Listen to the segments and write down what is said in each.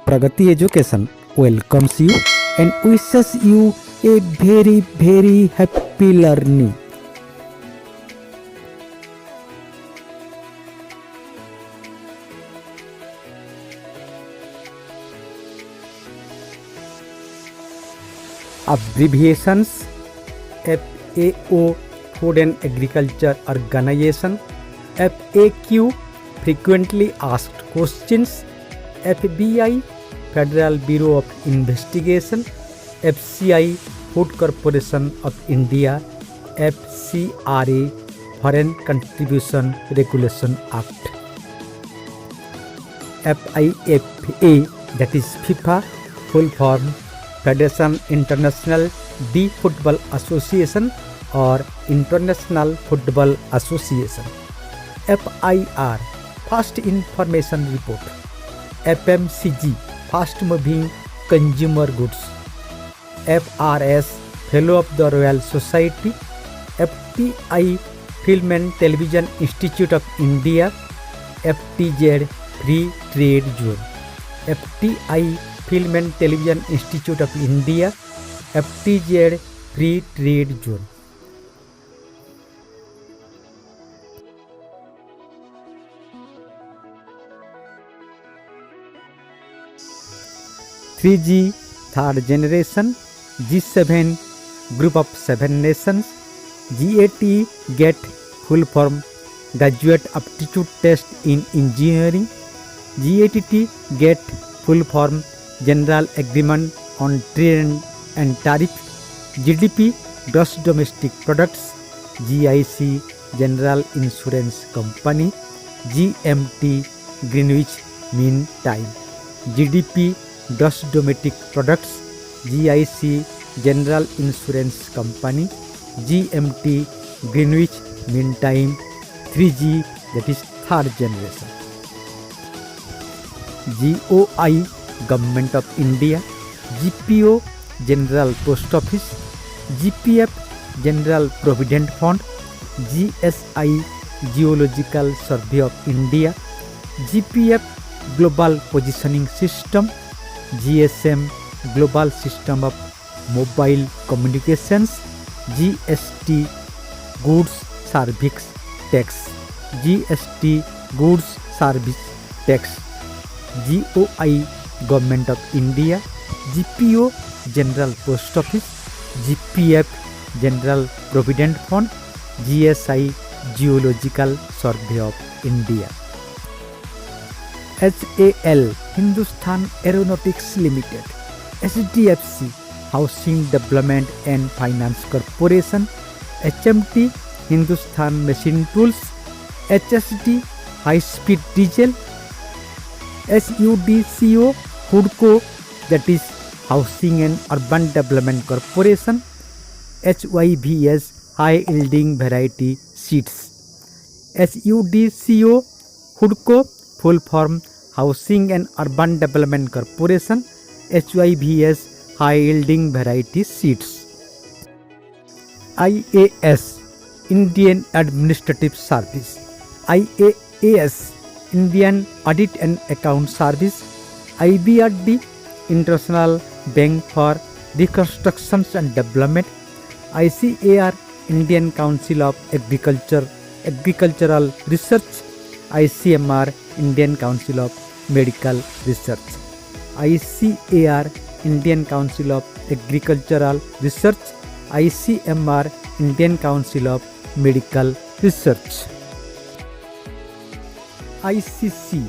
Pragati Education welcomes you and wishes you a very happy learning. Abbreviations: FAO Food and Agriculture Organization, FAQ Frequently Asked Questions, FBI Federal Bureau of Investigation, FCI Food Corporation of India, FCRA Foreign Contribution Regulation Act, FIFA, that is FIFA, full form Federation International de Football Association or International Football Association, FIR Fast Information Report, FMCG Fast Moving Consumer Goods, FRS Fellow of the Royal Society, FTI Film and Television Institute of India, FTZ Free Trade Zone, FTI Film and Television Institute of India, FTZ Free Trade Zone. (3G) Third Generation, G7 Group of 7 Nations, GAT GET full form Graduate Aptitude Test in Engineering, GATT GET full form General Agreement on Trade and Tariff, GDP Gross Domestic Products, GIC General Insurance Company, GMT Greenwich Mean Time, GDP Gross Domestic Products, GIC General Insurance Company, GMT Greenwich Mean Time, 3G, that is third generation. GOI Government of India, GPO General Post Office, GPF General Provident Fund, GSI Geological Survey of India, GPF Global Positioning System, GSM Global System of Mobile Communications, GST Goods Service Tax, GST Goods Service Tax, GOI Government of India, GPO General Post Office, GPF General Provident Fund, GSI Geological Survey of India. HAL Hindustan Aeronautics Limited, HDFC Housing Development and Finance Corporation, HMT Hindustan Machine Tools, HSD High Speed Diesel, SUDCO HUDCO, that is Housing and Urban Development Corporation, HYVS High Yielding Variety Seeds, SUDCO HUDCO full form Housing and Urban Development Corporation, HYVS High Yielding Variety Seeds. IAS Indian Administrative Service, IAAS Indian Audit and Account Service, IBRD International Bank for Reconstruction and Development, ICAR Indian Council of Agricultural Research, ICMR Indian Council of Medical Research, ICAR Indian Council of Agricultural Research, ICMR Indian Council of Medical Research. ICC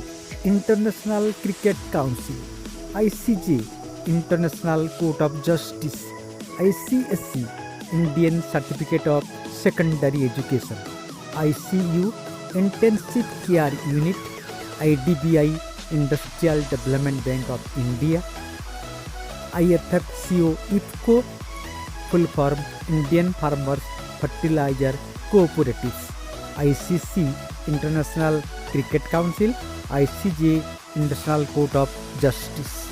International Cricket Council, ICJ International Court of Justice, ICSE Indian Certificate of Secondary Education, ICU Intensive Care Unit, IDBI Industrial Development Bank of India, IFFCO IFCO full form Indian Farmers Fertilizer Cooperatives, ICC International Cricket Council, ICJ International Court of Justice,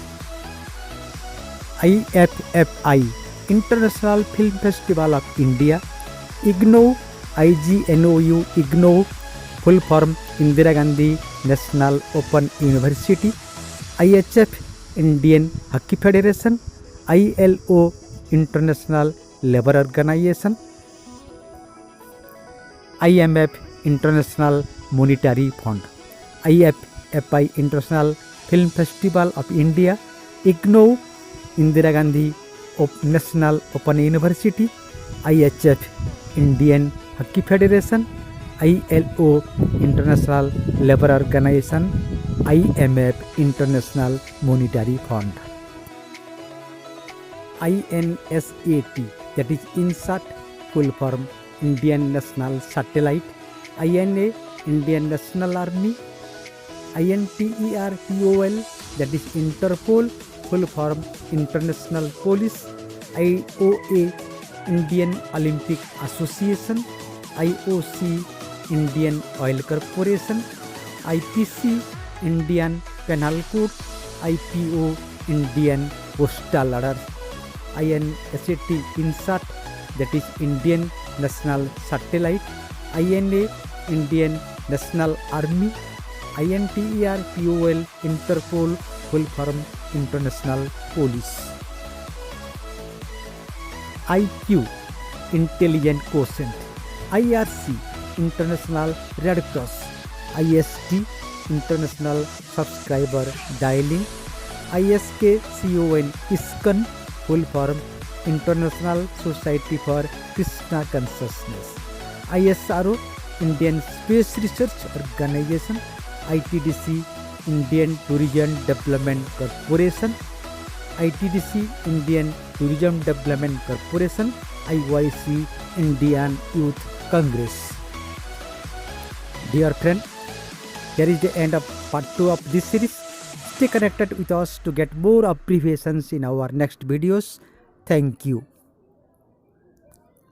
IFFI International Film Festival of India, IGNOU IGNOU IGNOU full form Indira Gandhi National Open University, IHF Indian Hockey Federation, ILO, International Labour Organization, IMF, International Monetary Fund, IFFI, International Film Festival of India, IGNOU, Indira Gandhi National Open University, IHF, Indian Hockey Federation, ILO, International Labour Organization, IMF, International Monetary Fund, INSAT, that is INSAT, full form Indian National Satellite, INA, Indian National Army, INTERPOL, that is Interpol, full form International Police, IOA, Indian Olympic Association, IOC, Indian Oil Corporation, IPC, Indian Penal Code, IPO, Indian Postal Order, INSAT, INSAT, that is Indian National Satellite, INA, Indian National Army, INTERPOL, Interpol, full form International Police, IQ, Intelligent Quotient, IRC, International Red Cross, ISD, International Subscriber Dialing, ISKCON, ISKCON, full form International Society for Krishna Consciousness, ISRO, Indian Space Research Organization, ITDC, Indian Tourism Development Corporation, ITDC, Indian Tourism Development Corporation, IYC, Indian Youth Congress. Dear friend, here is the end of part 2 of this series. Stay connected with us to get more abbreviations in our next videos. Thank you.